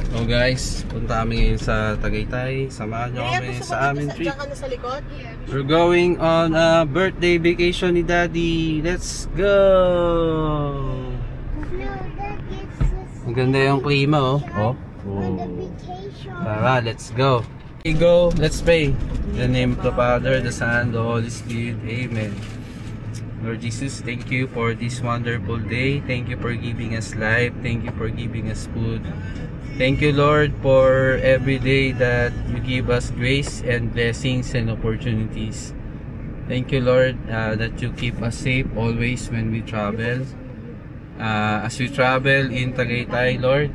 So guys, punta kami ngayon sa Tagaytay. Samahan nyo kami sa aming trip. Sa likod? We're going on a birthday vacation ni Daddy. Let's go! Ang ganda yung klima, oh. Oh. Tara, let's go. Okay, go. Let's pray. In the name of the Father, the Son, the Holy Spirit. Amen. Lord Jesus, thank you for this wonderful day. Thank you for giving us life. Thank you for giving us food. Thank you, Lord, for every day that you give us grace and blessings and opportunities. Thank you, Lord, that you keep us safe always when we travel. As we travel in Tagaytay, Lord,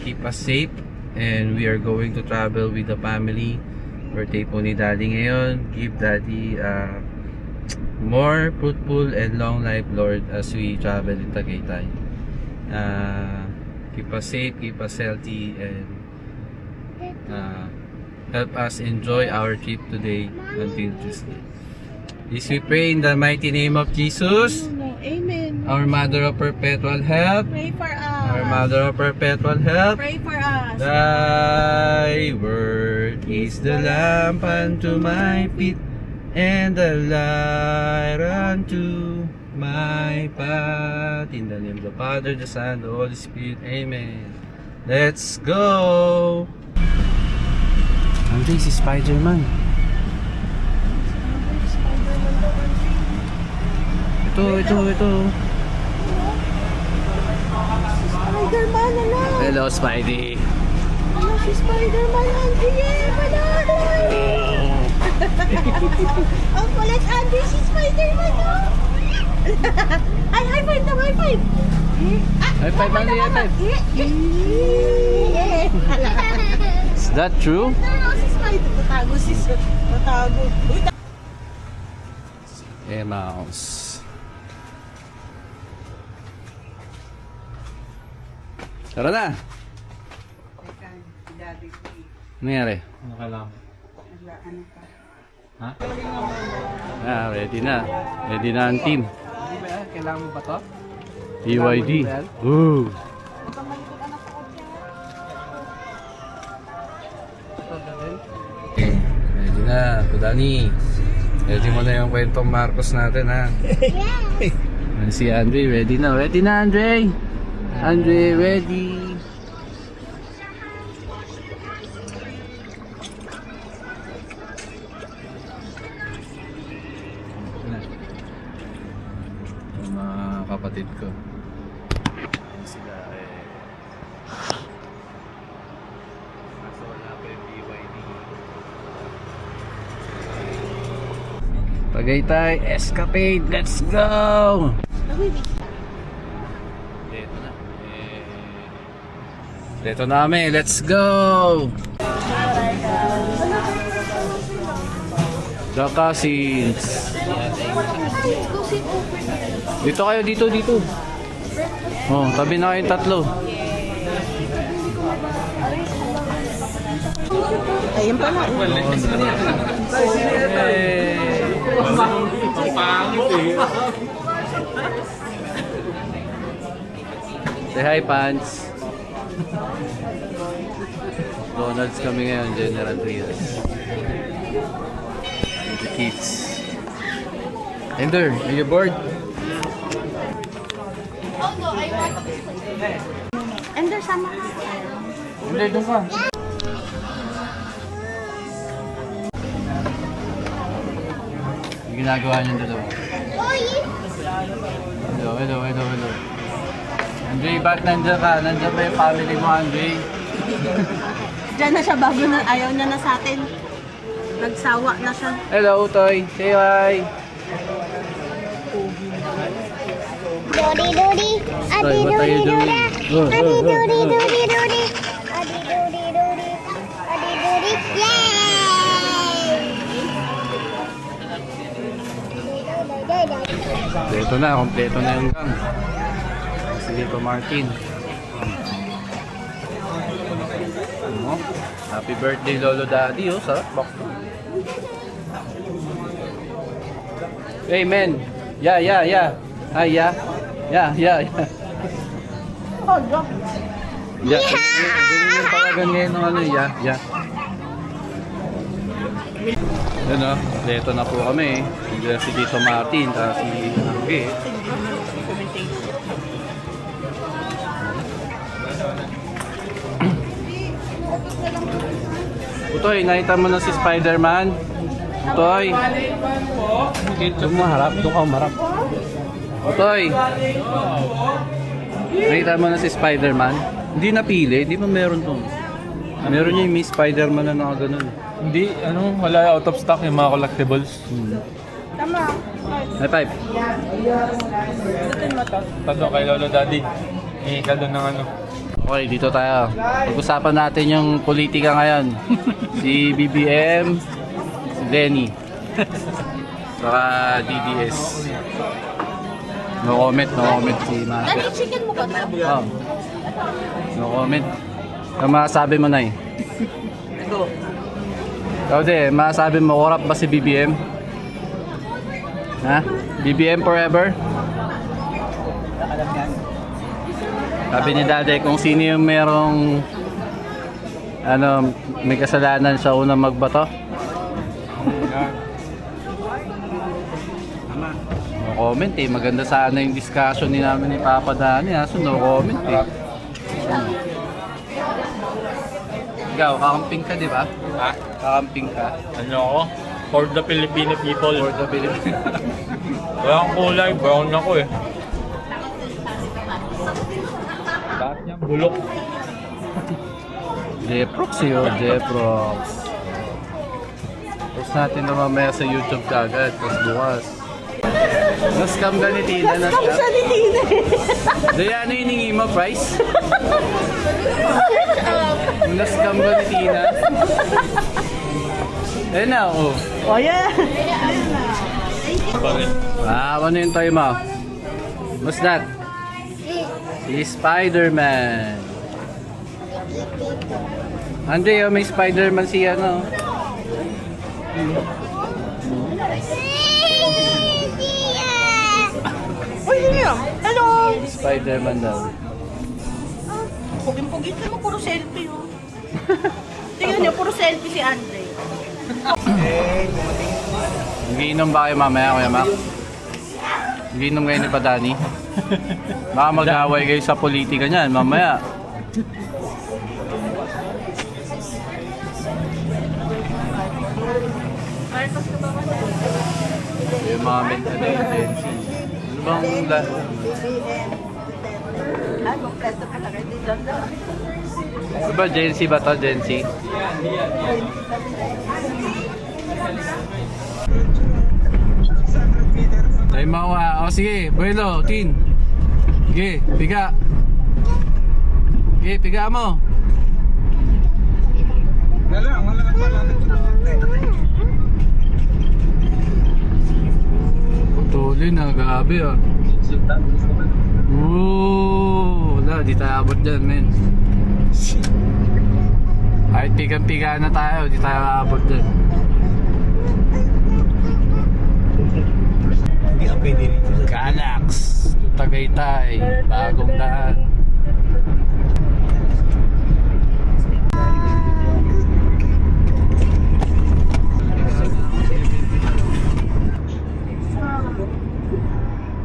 keep us safe. And we are going to travel with the family. Birthday po ni Daddy ngayon. Give Daddy more fruitful and long life, Lord, as we travel in Tagaytay. Keep us safe, keep us healthy, and help us enjoy our trip today until Tuesday. This we pray in the mighty name of Jesus. Amen. Our Mother of Perpetual Help. Pray for us. Our Mother of Perpetual Help. Pray for us. Thy word is the lamp unto my feet, and the light unto my path. In the name of the Father, the Son, the Holy Spirit. Amen. Let's go! Andre, si Spider-Man. Ito. Spider-Man, ano? Hello, Spidey. Ano si Spider-Man, Andy? Ang kulit, Andy, si Spider-Man, oh! Ay, high five daw, high five! High five, Andy, high five. Is that true? Si Spider, tatago. Mouse. Tara na! Ano nangyari? Ano kailangan? Ha? Ready na. Ready na ang team. Kailangan mo ba to? BYD. Ooh. Ready na, Kudani. Ready mo na yung kwentong Marcos natin, ha? Yeah. Si Andre, ready na. Ready na, Andre! Andre, ready! Mga kapatid ko. Sila kaso wala pa yung BYD. Tagaytay Escapade, let's go! Dito na kami, let's go! The Cousins. Dito kayo, dito. Oh, tabi na kayong tatlo. Ayun pa na. Say hi, Pants. Donald's kami ngayon, General Trias. The kids. Ender, are you bored? Ender, sama ka. Ender, doon ka. Yung ginagawa niyong dalawa. Hello. Andre, ba't nandiyan ka? Nandiyan ba yung family mo, Andre? Diyan na siya bago na ayaw niya na sa atin. Nagsawa na siya. Hello, Toy. Say hi. Dori. Toy, what are you doing? Dori. Yay! Ito na, kompleto na yung gang. Sige pa, Martin. Ano? Happy birthday, Lolo Daddy. Oh, sarap. Box. Hey, man. Yeah. Hi, yeah. Yeah. Ganyan yung tawagan ngayon ng ano, yeah. Yun o, leto na po kami. Nandiyan si Tito Martin, tapos si Angge. Utoy, nakita mo na si Spider-Man? Utoy! Doon mo harap, doon ka umarap. Utoy! Nakita mo na si Spider-Man? Hindi napili, di ba meron to? Meron yung Miss Spider-Man na nakaganon. Hindi, wala out of stock yung mga collectibles. Tama. High five! Gutin mo to. Tanto kay Lolo Daddy. Ka doon ng ano. Okay, dito tayo. Pag-usapan natin yung politika ngayon. Si BBM, si Lenny, saka DDS. No comment si Master. Dali, chicken mo ba to? Oh. No comment. Ang masasabi mo na eh. Ikaw din, masasabi mo, corrupt ba si BBM? Ha? BBM forever? Sabi ni Daddy, kung sino yung merong may kasalanan siya unang magbato. No comment eh, maganda sana yung discussion ni namin ni Papa Dani, so no comment eh. Ikaw, kakamping ka di ba? Ha? Kakamping ka. Ano ako? For the Filipino people. For the Philippines. Wala akong kulay, brown ako eh. Bakit niya? Bulok. Jeprox yun, Jeprox. Post natin na mamaya sa YouTube kagad, tapos bukas. Nascam ka ni Tina, Nascam siya ni Tina. Daya, ano hiningi mo, price? Nascam ka ni Tina. Ayun na, oh. Oh, yeah. Bakit? Ano yung toy mo? What's that? Si Spider-Man. Andre, may Spider-Man siya, no? Uy, yun yun. Hello. Spider-Man daw. Pugin-pugin naman, puro selfie oh. Tingnan niyo, puro selfie si Andre. Nagiinom ba kayo mamaya, Kuya Mac? Nagiinom kayo ni Padani? Baka mag-away kayo sa politika niyan, mamaya. Yung mga agency. Ano bang Ano, presto talaga, hindi dyan na. Ano ba, agency ba to? Agency? Tayo mawa. O sige, Buelo, Tin. Sige, piga. Sige, piga mo. Tuloy na, gabi ah. Wala, di tayo abot dyan, men. Kahit pigang-piga na tayo, di tayo abot dyan. Hindi ka pwede rito sa Galax, Tagaytay, bagong daan.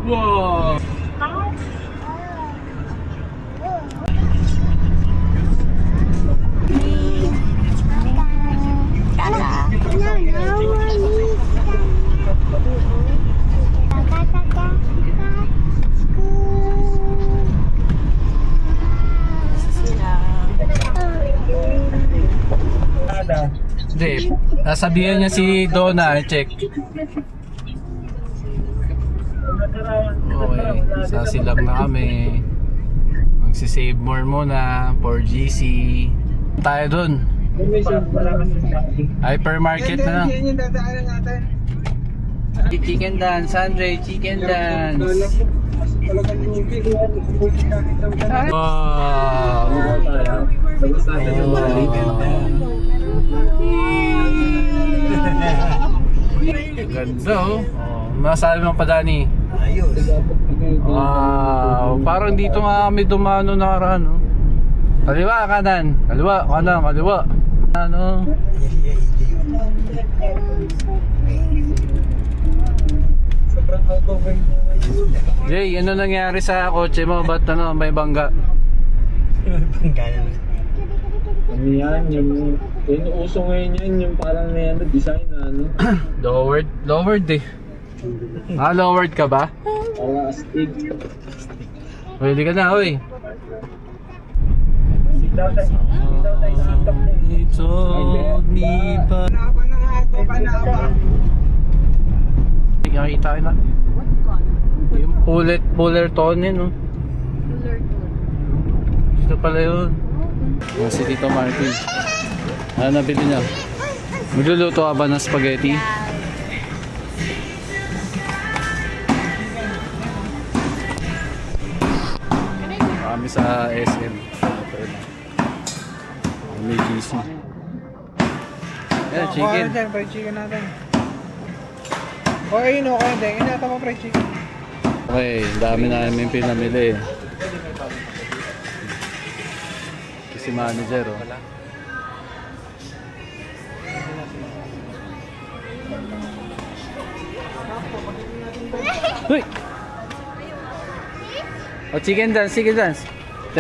Wow! Hindi, sasabihan niya si Donna, check. Okay, sasilang na kami. Magsisave more muna for GC. Tayo dun. Hypermarket na lang. Chicken dance, Andre, chicken dance. Wow! Ganda oh. Masabi mo pa, Dani? ayos. Wow, parang dito nga kami dumano nakaraan, no? Kaliwa, kanan. Kaliwa, kanan, kaliwa. Ano? Sobrang out-over. Jay, ano nangyari sa kotse mo? Ba't ano, may bangga? Panggana na. Ano yan? Yung uso ngayon yan, yung parang may ano, design na ano. Lowered? Lowered eh. Ah, lowered ka ba? Parang astig. Pwede ka na, oy. Sitaw tayo sa TikTok na. He told me pa. Panapa na nga ito, panapa. Nakita ko na. Yung puller tone yun, no? Ito pala yun. Yung si Tito Martin. Ano nabili niya? Magluluto ka ba ng spaghetti? Kami sa SM. May GC. Ayan, chicken. Okay, dyan, fried chicken natin. Okay, no, okay, din. Inata mo fried chicken. Okay, dami namin pinamili. Si manager, oh. Uy! Oh, chicken dance, chicken dance. Wow!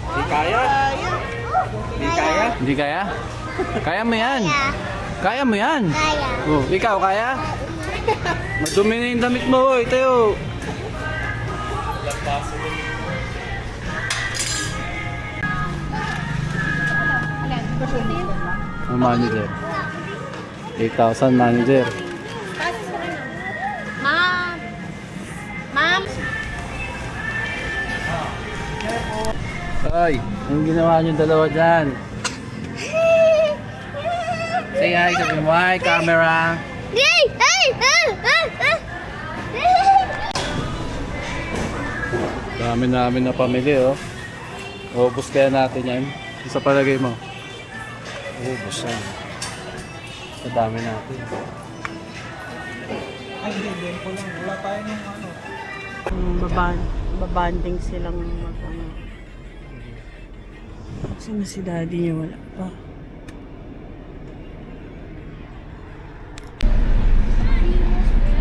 Di kaya? Di kaya? Hindi kaya? Kaya mo yan. Kaya mo yan. Kaya. Oh, ikaw kaya? Madumi na yung damit mo, oy, tayo. Ang manager. 8,000 manager. Ma'am. Ma'am. Ay, anong ginawa niyo dalawa dyan? Say hi, sabi mo hi, camera. Yay! Ay! Dami namin na pamili, oh. Ubus kaya natin yan. Isa palagay mo. Ubus yan. Sa dami natin. Ay, hindi ko lang. Wala tayo ng ano. Babanding silang mag-ano. Sino si daddy niya? Wala pa.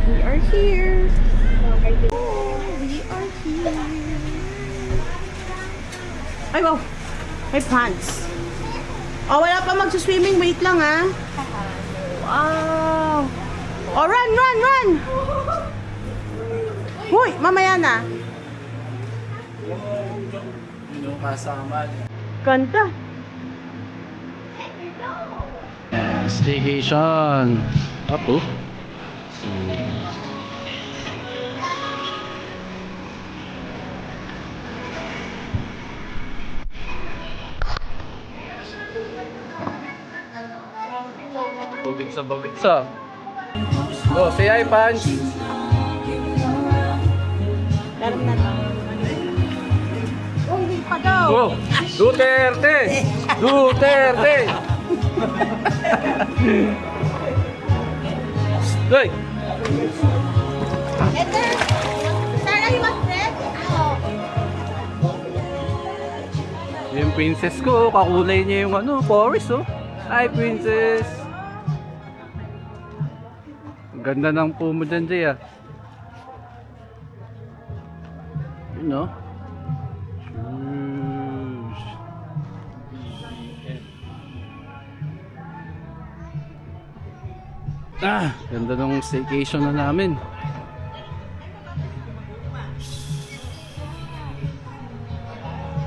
We are here. Oh, we are here. Ay, wow. May pants. Oh, wala pa magsuswimming. Wait lang, ha. Wow. Oh, run, run, run. Huy, mamaya na. Yung kasama. Ganda. Staycation. Apo. Bubig sa babig sa. Oh, say hi, Punch. Laro na to. Oh, hindi pa daw. Oh, Duterte! Duterte! Hoy! Ito. Sarah, you want bread? Yung princess ko, kakulay niya yung ano, Forest, oh. Hi, princess! Ang ganda ng pumo dyan, Jay, ah. Yun, no? Ah, ganda ng staycation na namin.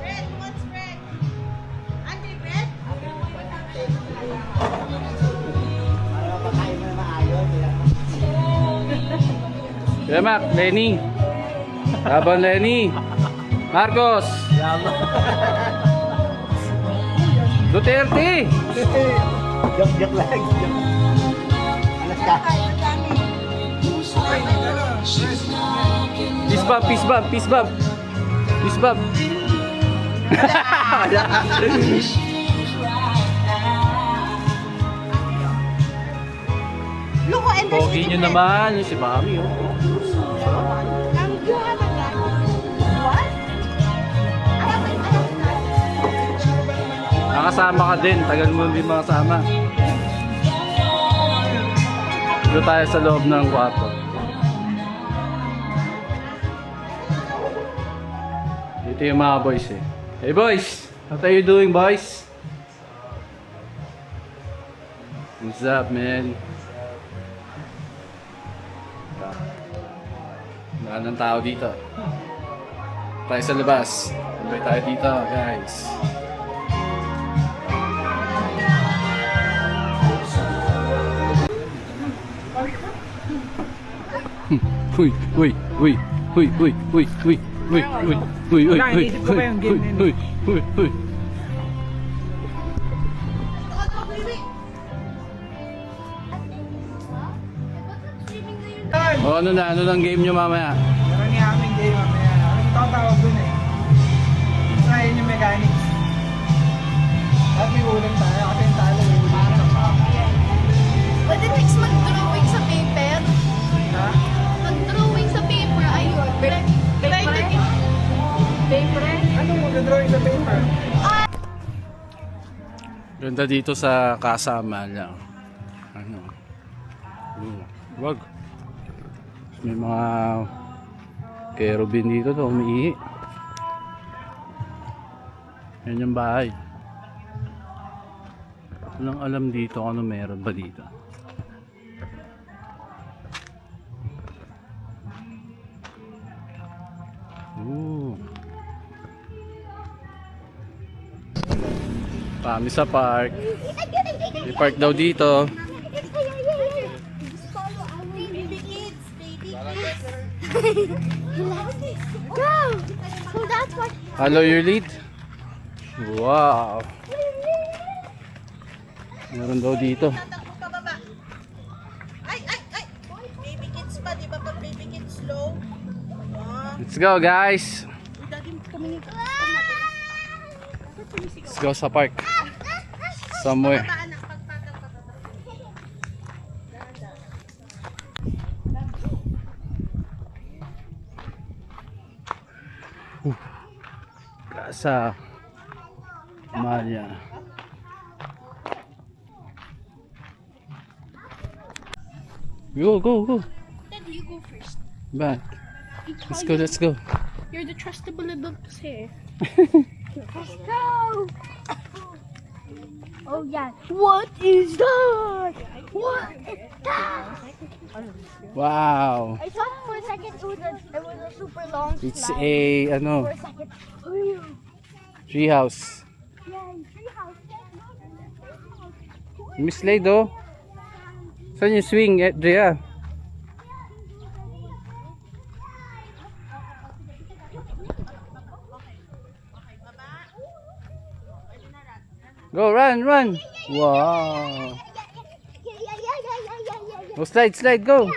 Bread, what's bread? Andre, bread? Kaya Mac, Lenny. Laban Lenny. Marcos. Duterte. Joke lang. Alas ka. Peace bump, peace bump, peace bump. Peace bump. Pogi nyo naman, yung si Mami oh. Ang buha na yan. What? Nakasama ka din, tagal mo hindi makasama. Dito tayo sa loob ng kwarto. Dito yung mga boys eh. Hey boys! What are you doing boys? What's up man? Wala ng tao dito. Tayo sa labas. Sabay tayo dito guys. Uy, uy, uy, uy, uy, uy, uy, uy, uy, uy, uy, Wala, iniisip ko pa yung game na yun. uy, uy, uy. O ano na, ano ng game nyo mamaya? Meron nga aming game mamaya. Ano tawag dun eh. So, yun yung mechanics. At may ulam tayo kasi yung talo may ulam. Pwede next mag-drawing sa paper. Ha? Mag-drawing sa paper. Ayun. Paper? Ano mo drawing sa paper? Ganda dito sa kasama lang. Ano? Wag. May mga kerubin dito to, umiihi. Yan yung bahay. Walang alam dito kung ano meron ba dito. Kami sa park. May park daw dito. Go! So that's what... Follow your lead. Wow. Meron daw dito. Tatakbo pababa. Ay, ay, ay. Baby kids pa, di ba pag baby kids slow? Let's go guys. Daddy, kami nito. Let's go sa park. Somewhere. Anak, pagpagal pa baba. Casa Maria. Go, go, go. Daddy, you go first. Back. Let's go, let's go. You're the trustable adult kasi. Let's go! Oh yeah. What is that? What is that? Wow. I thought for a second it was a super long It's slide. a ano, For a second. Oh, treehouse. yeah, treehouse. Miss Lay do. Saan yung swing, Drea? Go, run, run. Wow. Go, slide, slide, go.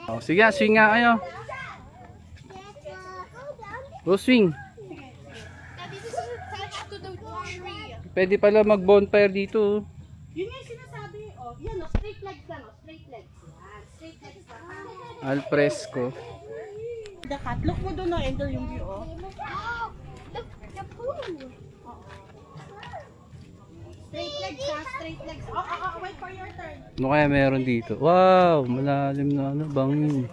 Oh, sige, swing nga kayo. Go, swing. Daddy, this is attached to the tree. Pwede pala mag-bonfire dito. Yun yung sinasabi, oh. Yan, oh, straight legs lang, oh. Straight legs. Yan, straight legs lang. Al fresco. The cat, look mo doon, oh, Ender yung view, oh. Look, the pool. Straight legs, ha, straight legs. Wait for your turn. Ano kaya meron dito? Wow, malalim na ano, bangin.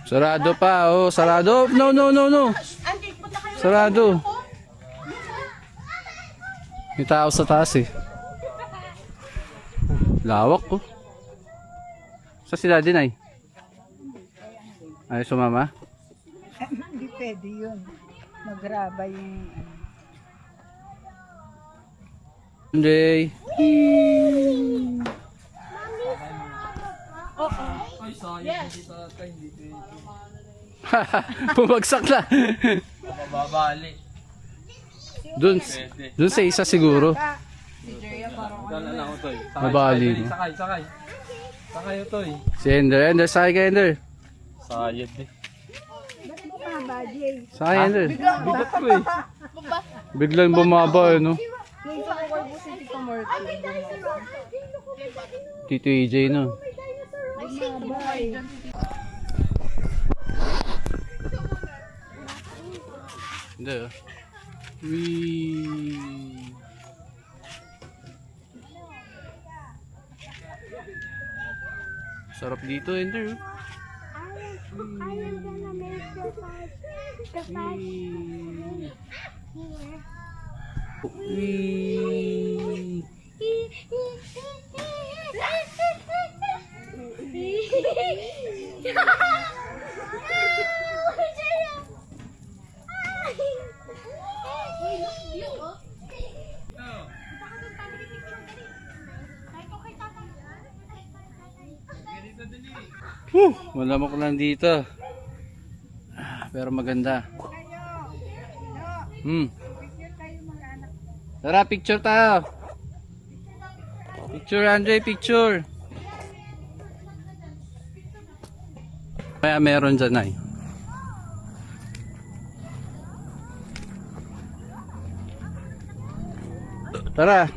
Sarado pa, oh, sarado. No, no, no, no. Andy, punta kayo. Sarado. May tao sa taas eh. Lawak ko. Sa sila din ay. Ay, sumama? Hindi pwede yun. Magraba yung... Hindi. Ay, sayang. Bumagsak na. Mababali. Dun sa isa siguro. Dala lang ako, Toy. Mabali mo. Sakay. Sakay ito eh. Si Ender, sakay ka Ender. Sayad eh. Sakay Ender. Bigat ko eh. Biglang bumaba no. Tito EJ no. Hindi oh. Wee. Sarap dito Ender. Wee. Malamok lang dito. Pero maganda. Tara, picture tayo. Picture, Andre, picture. Kaya meron dyan ay. Tara.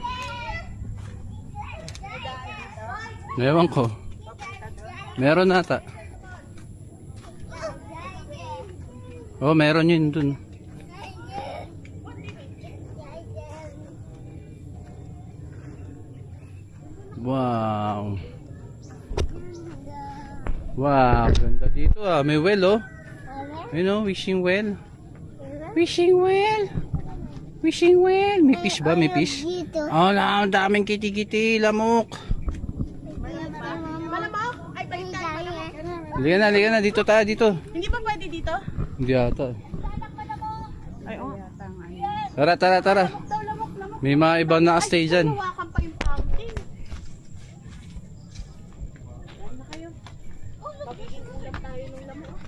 Ewan ko. Meron nata. Oh, meron yun dun. Wow. Wow, ganda dito ah. May well oh. You know, wishing well. Wishing well. Wishing well. May fish ba? May fish? Oh, ang daming kiti-kiti, lamok. Liga na, dito tayo, dito. Hindi ba pwede dito? Hindi ata. Ay, oh. Tara. May mga ibang na-stay dyan. Hawakan pa yung fountain. Ano na kayo? Magiging ulam tayo ng lamok.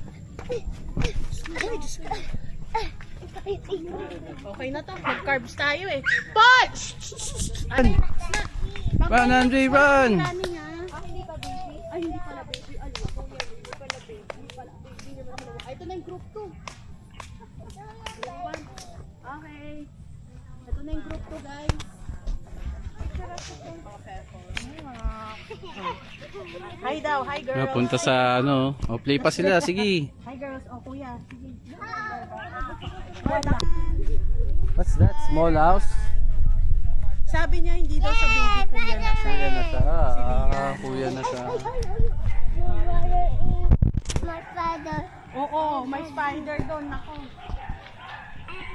Ay, Diyos ko. Okay na to. Mag-carbs tayo eh. Punch! Run, Andre, run! Hindi pa baby. Ay, hindi pala baby. Ano ako yan? Hindi pala baby. Hindi pala baby naman ako. Ay, ito na yung group 2. Group 1. Okay. Ito na yung group 2, guys. Hi daw. Hi, girls. Napunta sa ano. O, play pa sila. Sige. Hi, girls. O, kuya. Sige. What's that? Small house? Sabi niya, hindi daw sa baby. Kuya na siya. Kuya na siya. Kuya na siya. Oo, may spider doon. Nako.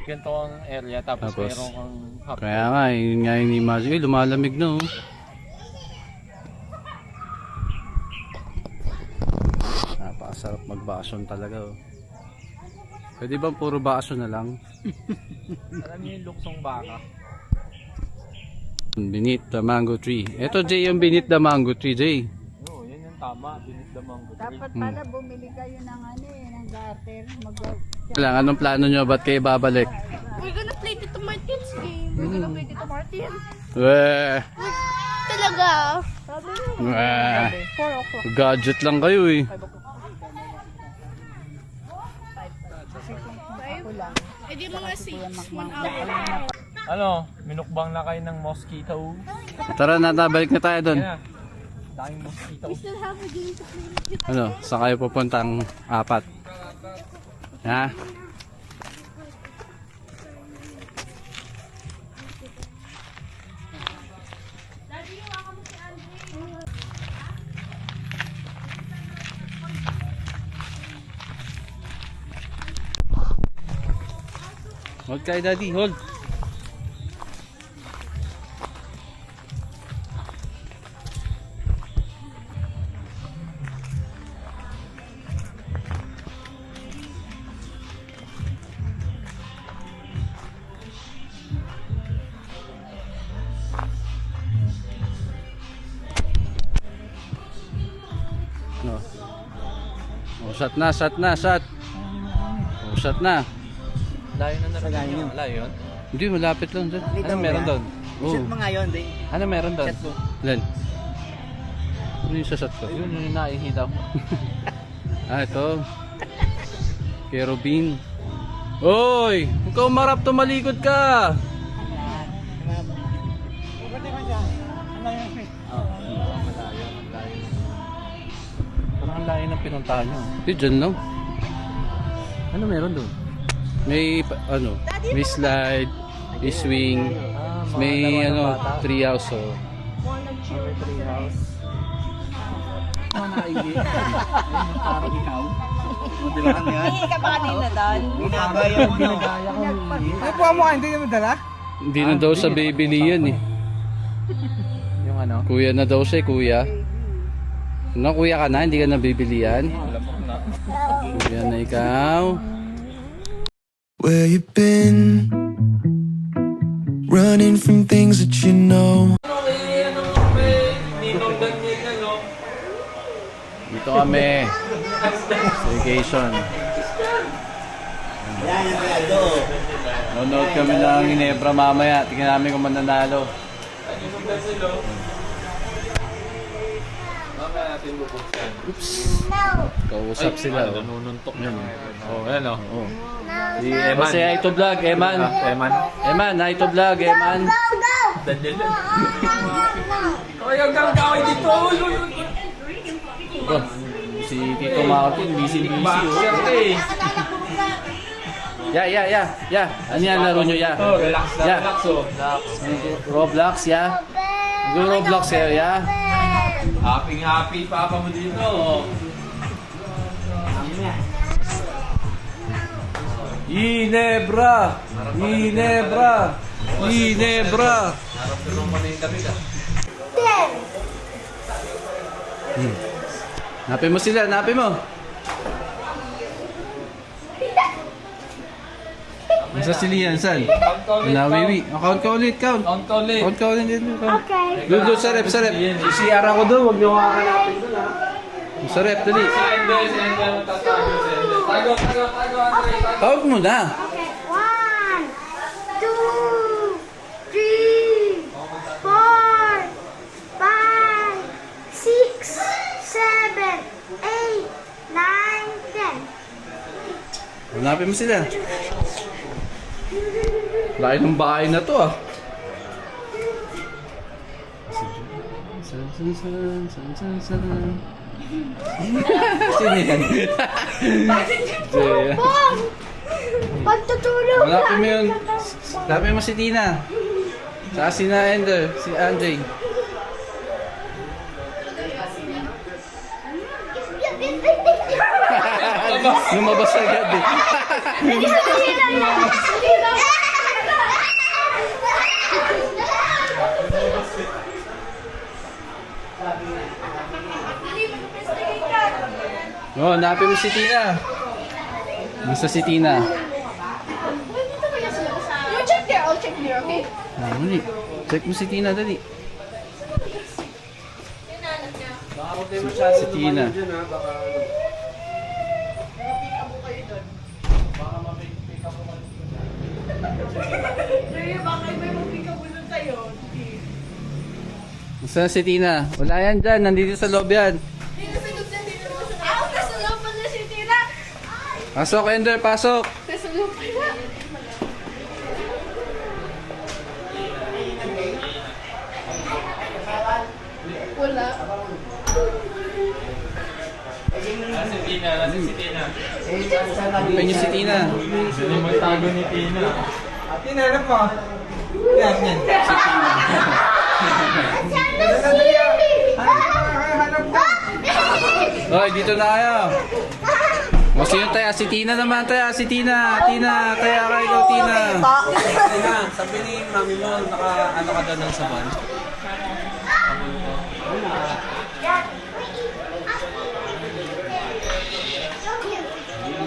Ganito ang area tapos meron kang hap. Kaya nga, yun nga yung imagine. Eh, lumalamig na oh. Napakasarap magbason talaga oh. Pwede bang puro baso na lang? Alam niyo yung luksong baka? Beneath the mango tree. Ito Jay yung beneath the mango tree, Jay. Oo, yan yung tama. Binigdamang ko. Dapat pala bumili kayo ng ano eh, ng garter. Lang, anong plano nyo? Ba't kayo babalik? We're gonna play Tito Martin's game. We're gonna play Tito Martin. Weh! Talaga? Weh! 4 o'clock. Gadget lang kayo eh. Eh di mga 6, 1 hour. Ano? Minukbang na kayo ng mosquito. Tara na, balik na tayo doon. Yan na. Daming mosquito. Still have a game to play. Ano, saan kayo pupuntang apat? Ha? Hold kayo, Daddy, hold. No. Oh, shot na, shot na, shot. Oh, shot na. Layo na narinig nyo. Layo yun? Hindi, malapit lang doon. Ano meron doon? Shoot mo nga yun, di. Ano meron doon? Shot mo. Lan. Ano yung sasat ko? Yun yung nakikita ko. Ito. Kay Robin. Oy! Huwag ka umarap, tumalikod ka! Pwede man siya. Ano yun? Malayo. Parang ang layo ng pinuntahan nyo. Hindi, dyan lang. Ano meron doon? May, may slide, may swing, may, tree house, oh. Tree house. Ano nakaigi? Parang ikaw. Di ba kami yan? Hindi ka ba kanina doon? Ginagaya mo na. Ano po mo? Hindi mo dala? Hindi na daw sa Baby yan eh. Yung ano? Kuya na daw siya, kuya. Ano, kuya ka na? Hindi ka na bibilian? Kuya na ikaw. Where you been? Running from things that you know. Dito kami. Vacation. Nanonood kami ng Ginebra mamaya. Tingnan namin kung mananalo. Oops. Kausap sila. Nanununtok yan. Oh, ayan o. Oh. Si Eman. Kasi Ito Vlog, Eman. Eman. Eman, Ito Vlog, Eman. Daniel. Ay, ang gagawin dito. Oh, si Tito Martin, busy. Bakit eh? Ya. Ano yan laro nyo, ya? Oh, relax na, Ya. relax oh. Roblox, ya? Roblox, ya? Happy papa mo dito. Ginebra! Ginebra! Ginebra! Harap-tulong mo na yung gabi ka. Napin mo sila, napin mo! Nasa silihan, saan? Wala, wiwi. Count ka ulit, count. Count ka ulit. Count ka ulit dito. Okay. Doon, sa rep. CR ako doon, huwag niyo kakanapin doon, ha? Sa rep, dali. Sende mo tatago, sende. Tago, Andre, tago. Count mo na. Okay, 1, 2, 3, 4, 5, 6, 7, 8, 9, 10. Hanapin mo sila. Laki ng bahay na to, ah. Sino yan? Bong! Pagtutulog Hanapin mo yun. Hanapin mo si Tina. Saka si Ender, si Andre. Lumabas agad eh. Oh, hanapin mo si Tina. Gusto si Tina. You check there, I'll check there, okay? Dali. Check mo si Tina, dali. Si Tina. Saan si Tina? Wala yan dyan, nandito sa loob yan. Nasa loob pala si Tira! Pasok, Ender, pasok! Nasa loob pala! Wala. Nasa si Tina. Open niyo si Tina. Sino mo tago ni Tina? Tinanap mo. Yan. Hanap mo. Hoy, dito na kayo. O, sino tayo? Si Tina naman tayo. Si Tina. Tina, kaya kayo, Tina. Tina, sabi ni mami mo, ano ka daw ng saban?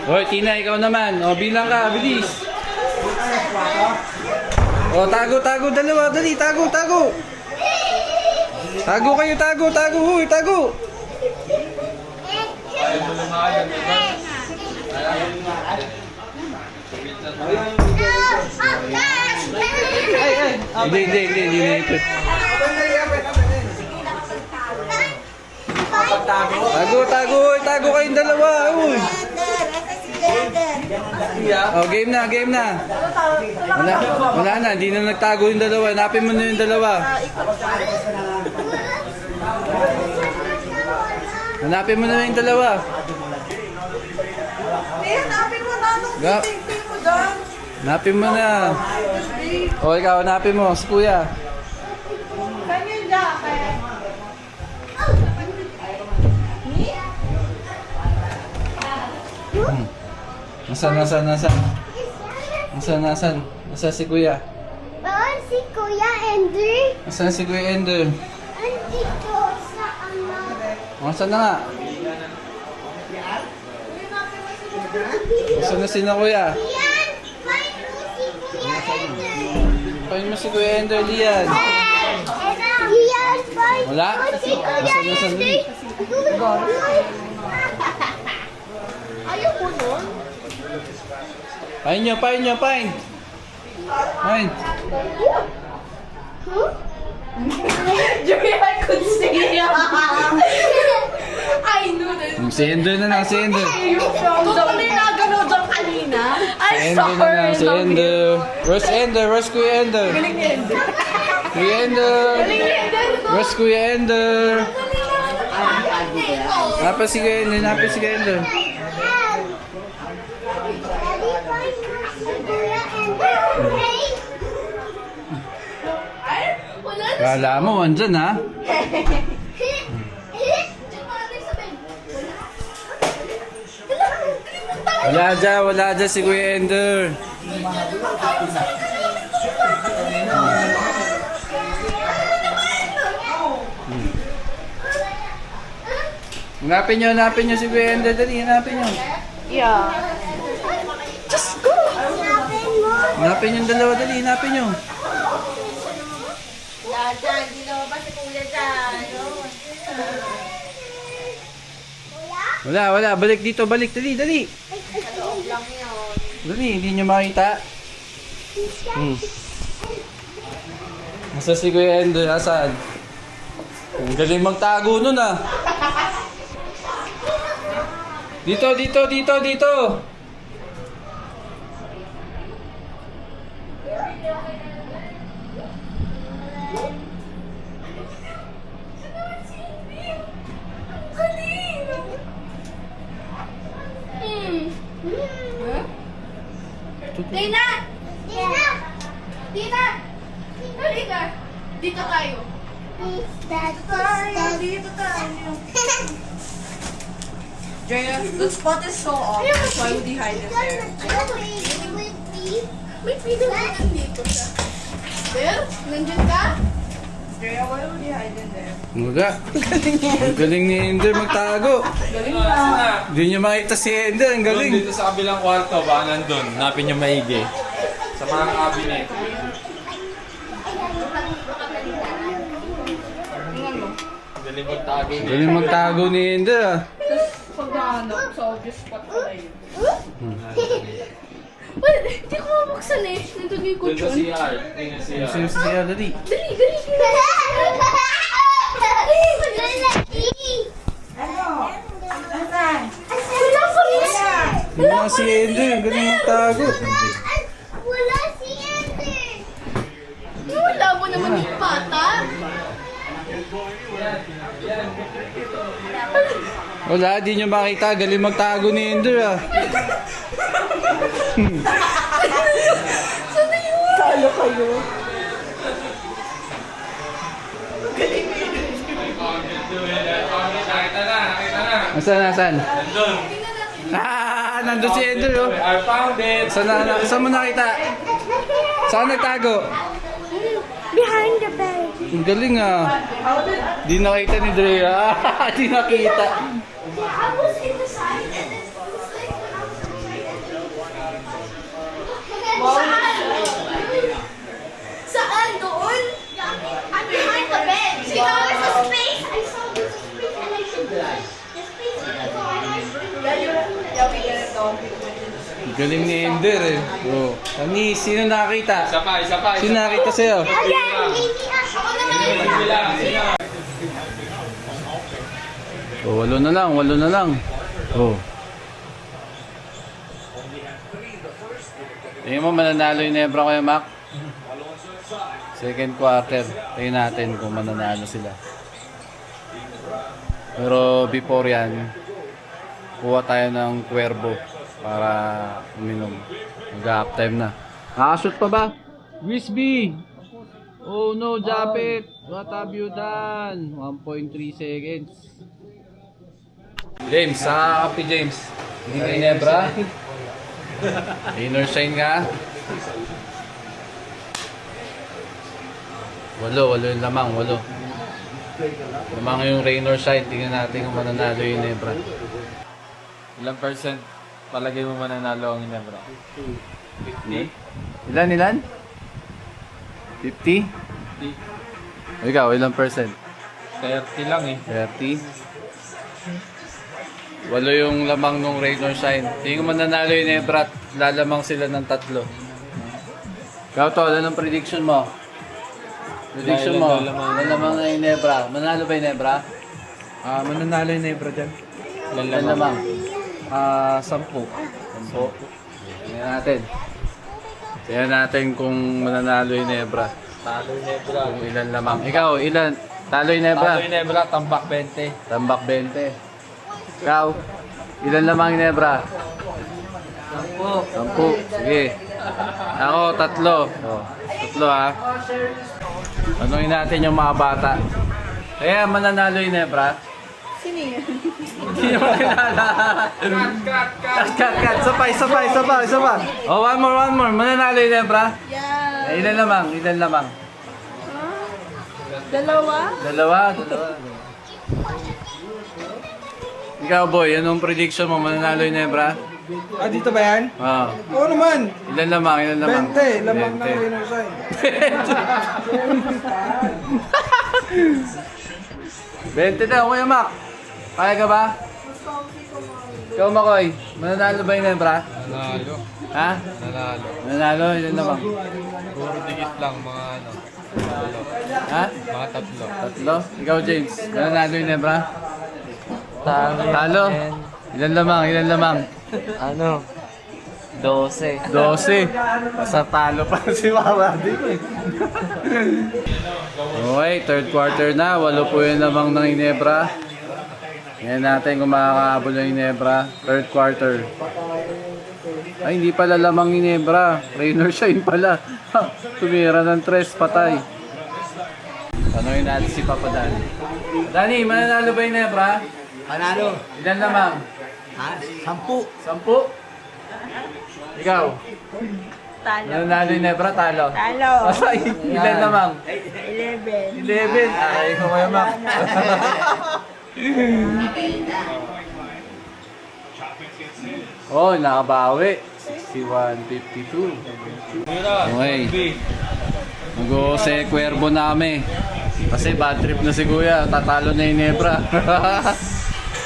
Hoy, Tina, ikaw naman. O, bilang ka. Bilis. O, tago. Dalawa. Dali, tago. Tago kayo, tago. Huy, tago. Ayaw mo lumayan, diba? No! Hindi naipit. Tago kayong dalawa. Uy. Oh, game na. Wala na, hindi na nagtago yung dalawa. Hanapin mo na yung dalawa. Hanapin mo na yung dalawa. Hanapin mo na. O, ikaw, hanapin mo. Si kuya. Saan yung jacket? Nasaan si kuya? Bawal si Kuya Ender. Nasaan si kuya Ender? Andito sa ano. Nasaan na nga? Nasaan na sila kuya? Yan! May si Kuya Ender. Pahin mo si kuya Ender, Lian. Yan! May Wala? si Kuya Nasaan? Ender. Ayaw mo nun? Pahin nyo. Pahin. Joey, I could see I knew this. Si Ender na lang, si Ender. Totoo na yung nagano dyan kanina. Si Ender na lang, si Ender. Where's Ender? Where's Kuya Ender? Kuya Ender. Where's Kuya Ender? Napa si Kuya Ender, Daddy, find si Kuya Ender. Kala mo, andyan ha? Wala dyan si Kuya Ender. Hanapin nyo si Kuya Ender. Dali, hanapin nyo. Yeah. Hanapin nyo yung dalawa, dali, hanapin nyo. Hindi naman ba si Kuya dyan? Wala. Balik dito, balik. Dali. Dali, hindi nyo makita. Nasa si Kuya Ender, nasaan? Ang galing magtago nun ah. Dito. Tina! Halika! Dito tayo. Dito tayo. Drea, the spot is so obvious. Why would he hide it there? May feeling ko nandito siya. Bill? Nandyan ka? Drea, why would he hide in there? Wala. Ang galing ni Ender magtago. Hindi nyo makita si Ender, ang galing. Dito sa kabilang kwarto, baka nandun. Hanapin niyo maigi. Sa mga cabinet. Galing magtago Ang galing magtago ni Ender ah. Pag nahanap, sa obvious spot pala yun. Well, hindi ko mabuksan eh. Nandun yung Doon sa kutsyon. CR. Doon sa CR. Sino siya, dali. Wala si Ender, ang galing magtago. Wala si Ender. Wala mo naman yung bata. Wala, di nyo makita. Galing magtago ni Ender ah. Talo kayo. Nasaan? Nandun. Nandun si Ender oh. I found it. Saan mo nakita? Saan nagtago? Behind the bed. Ang galing ah. Di nakita ni Drea. Di nakita. I was in the side and then it was like Saan? Doon? I'm behind the bed. See, now there's a space. I saw there's a space and I should the space. So I Yeah, we get it down. Galing ni Ender eh. Oh. Ani, sino nakakita? Isa pa. Sino nakakita sa'yo? Oh, walo na lang. Oh. Tingin mo mananalo yung Nebra Kuya Mac? Second quarter. Tingin natin kung mananalo sila. Pero before yan, kuha tayo ng Cuervo para uminom. Mag-half time na. Nakashoot pa ba? Wisby! Oh no, Japet! What have you done? 1.3 seconds. James, saka kapi James. Hindi ka Nebra? Inner shine ka? Walo yung lamang, walo. Lamang yung rain or shine. Tingnan natin kung mananalo yung Nebra. Ilang percent palagay mo mananalo ang Ginebra? 50? Ilan? 50? Ikaw, ilang percent? 30 lang eh. 30? Walo yung lamang nung rain or shine. Tingin ko mananalo yung Nebra at lalamang sila ng 3. Ikaw to, ano ang prediction mo? Prediction mo? Lalamang na yung Nebra. Manalo ba yung Nebra? Mananalo yung Nebra dyan. Lalamang. 10. 10. Tingnan natin kung mananalo yung Nebra. Talo yung Nebra. Kung ilan lamang. Ikaw, ilan? Talo yung Nebra? Talo yung Nebra, tambak 20. Tambak 20. Ikaw, ilan lamang yung Nebra? 10. Sige. Ako, 3. Oh, 3 ha. Tanungin natin yung mga bata. Kaya mananalo yung Nebra? Sino yun? Hindi mo kilala. Cut. Isa pa. Oh, one more. Mananalo yung Nebra? Yeah. Ilan lamang? Dalawa? Ikaw boy, anong prediction mo? Mananalo yung Nebra? Dito ba yan? Oo. Oo naman. Ilan lamang? 20. Lamang ng 20. Rainer Shine. 20 na, Kuya Mac. Kaya ka ba? Ikaw, Makoy, mananalo ba yung Nebra? Nanalo. Ha? Nanalo. Mananalo, ilan lamang? Puro dikit lang mga ano. Talo. Ha? Mga 3. 3? Ikaw, James, mananalo yung Nebra? Talo? Ilan lamang? Ano? 12. 12. Basta talo pa si Mama. Okay, third quarter na. 8 po yun lamang ng Ginebra. Ngayon natin kung makakahabol ng Ginebra. Third quarter. Ay, hindi pala lamang Ginebra. Rainer Shine pala. Tumira ng 3, patay. Tanungin natin si Papa Danny. Danny, mananalo ba yung Ginebra? Panalo. Ilan lamang? 10. 10? Ikaw? Talo. Nanalo yung Nebra, talo. Talo. Asay, ilan lamang? 11. 11. Ay, Kuya Mac. Oh, nakabawi. 61-52. Okay. Mag-uuse Cuervo namin. Kasi bad trip na si Kuya. Tatalo na yung Nebra.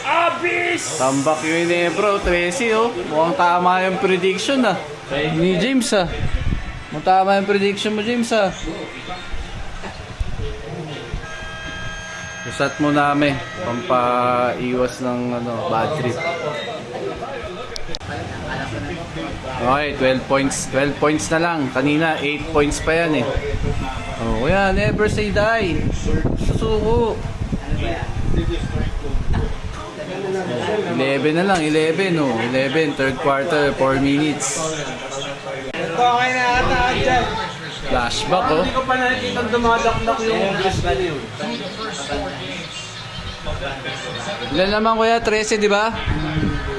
Abis! Tambak yung Nebra. 13 oh. Mukhang tama yung prediction ah. Ni James ah. Mukhang tama yung prediction mo James ah. Usat mo namin. Pampaiwas ng bad trip. Okay, 12 points. 12 points na lang. Kanina, 8 points pa yan eh. Oh, kuya, never say die. Susuko. 11 na lang, 11 oh. 11, third quarter, 4 minutes. Ito okay na ata dyan. Flashback oh. Hindi ko pa nakikita dumadakdak yung Ilan naman kuya? 13, di ba?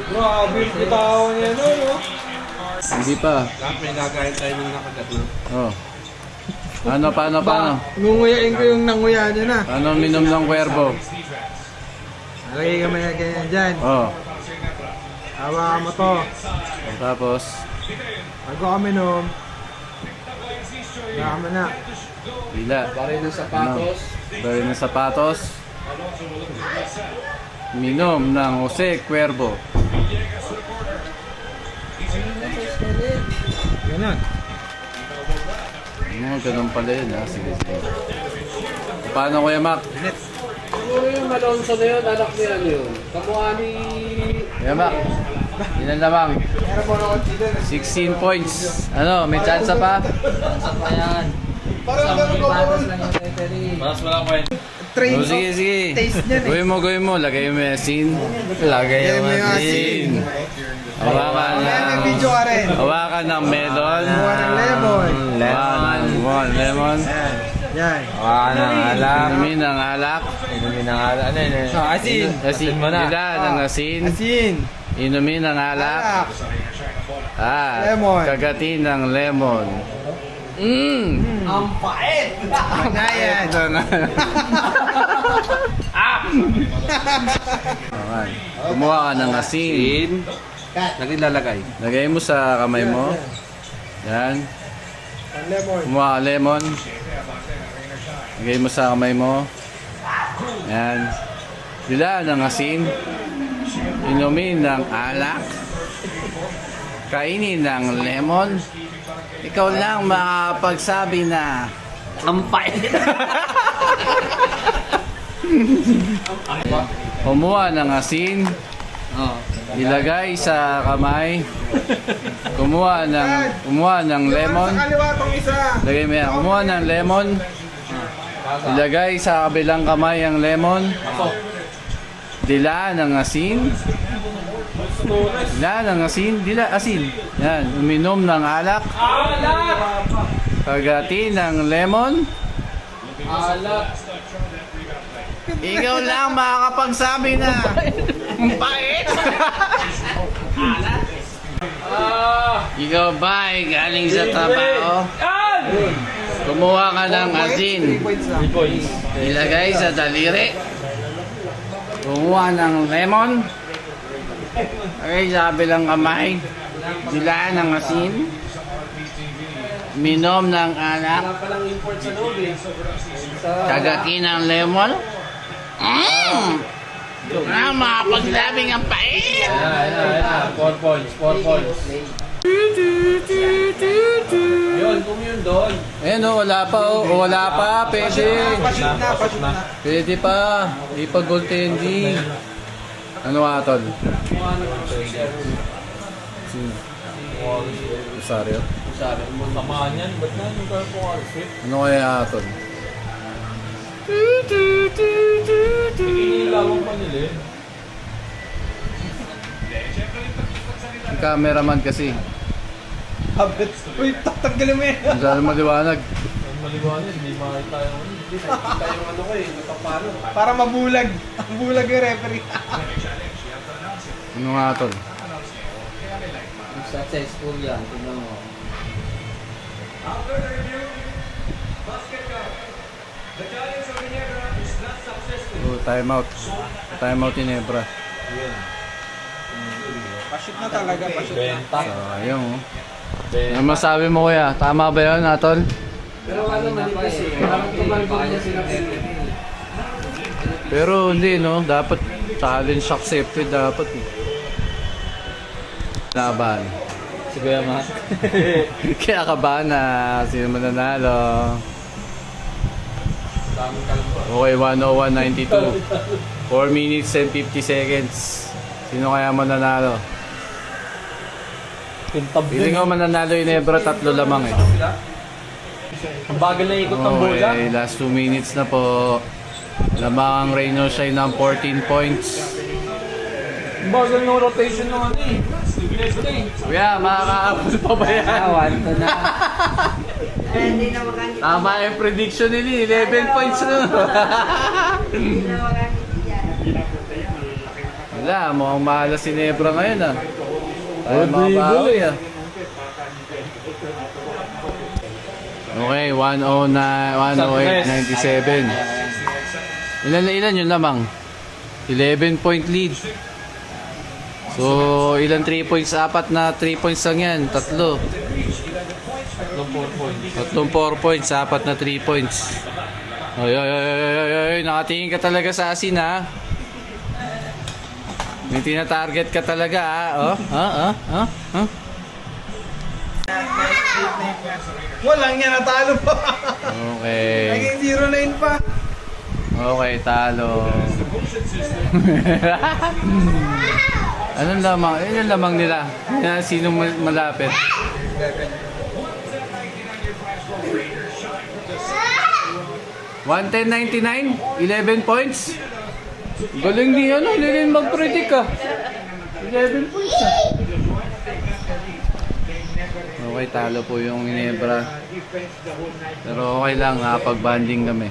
Grabe, bitawan niya no? Hindi pa. May nagayin tayo ng nakagat na. Oh. Paano? Ngunguyain ko yung nanguya niya na. Paano minom ng Cuervo? Lagay ka may ganyan dyan. Oh. Hawakan mo to. Tapos, Bago kami nom. Hawakan mo na. bila. Baril ng sapatos. Bari ng sapatos. Minom ng Jose Cuervo. Ganun. Ganun pala yun ha. Sige, sige. Paano Kuya Mac? Siguro yung Malonzo na yun, anak ni ano yun. Kamukha ni... Kuya Mac, ilan lamang? 16 points. Ano, may chance pa? Parang ganun ko po. Train Oh, sige, sige. taste niyan eh. Gawin mo. Lagay mo yung asin. Lagay mo yung asin. Hawakan May ng... video ka rin. Hawakan ng melon. Hawakan ng lemon. Hawakan ng lemon. Yan. Hawakan ng alak. Inumin ng alak. Inumin ng alak. Ano yun? Asin. Asin mo na. Ilan ng asin. Asin. Inumin ng alak. Alak. Lemon. Kagatin ng lemon. Ang pait. Yan. Ito na. Okay. Kumuha ka ng asin. Lalagay. Lagay mo sa kamay mo. Yan. Lemon. Kumuha ka lemon. Lagay mo sa kamay mo. Yan. Dila ng asin. Inumin ng alak. Kainin ng lemon. Ikaw lang makapagsabi na ang pait. Kumuha ng asin. Ilagay sa kamay. Kumuha ng lemon. Sa kaliwa tong isa. Lagay mo yan. Kumuha ng lemon. Ilagay sa kabilang kamay ang lemon. Dila ng asin. Dila asin. Yan, uminom ng alak. Kagati ng lemon. Ikaw lang makakapagsabi na ang pait. Ikaw ba ay galing sa trabaho? Kumuha ka ng asin. Ilagay sa daliri. Kumuha ng lemon. Okay, sabi lang kamay. Dila ng asin. Minom ng alak. Kagati ng lemon. Mapaglabing ang pait. 4 points. Yun, kung yun doon. Ayan o, wala pa o. Wala pa, pwede. Pashoot na. Pwede pa. Ipag-gold candy. Ano nga, tol? Rosario? Tamaan yan. Ba't na yung purple outfit? Ano kaya, tol? Inilawan pa nila eh. Yung cameraman kasi. Habit. Uy, tatanggalin mo yan. Ang sana maliwanag. Ang maliwanag, hindi makita yung ano. Hindi nakikita yung ano ko eh. Natapano. Para mabulag. Ang bulag yung referee. Ano nga, tol? Successful yan. Tingnan mo. Oh, time out. Time out in Ebra. Pashoot na talaga. Pashoot na. Benta. Sayang oh. Ano masabi mo kuya? Tama ba yun, Atol? Pero ano mali kasi. Parang tumalbog niya sila. Pero hindi no, dapat challenge accepted dapat eh. Laban. Si Kuya Mac. Kaya kabahan na sino mananalo. Okay, 101.92. 4 minutes and 50 seconds. Sino kaya mananalo? Pintab Piling ko mananalo yung Nebra, 3 lamang eh. Ang bagal na ikot ng bola. Okay, last 2 minutes na po. Lamang ang Reyno Shine ng 14 points. Ang bagal ng rotation ng ano eh. Kuya, makakaabot pa ba yan? Awan to na. Tama yung prediction nila, 11 points na. Wala, mukhang mahala si Nebra ngayon ah. Tayo makabawi ah. Okay, 108.97. Ilan yun lamang? 11 point lead. So, ilan 3 points? 4 na 3 points lang yan. 3. Tatlong 4 points, 4 na 3 points. Oy, nakatingin ka talaga sa asin ha. May tina-target ka talaga ha. Walang yan, natalo pa. Okay. Naging 0-9 pa. Okay, talo. Anong lamang? Yun yung lamang nila. Yan, sinong malapit? 110.99, 11 points. Galing ni ano, hindi rin mag-predict ah. 11 points ah. Okay, talo po yung Ginebra. Pero okay lang, nakapag-banding kami.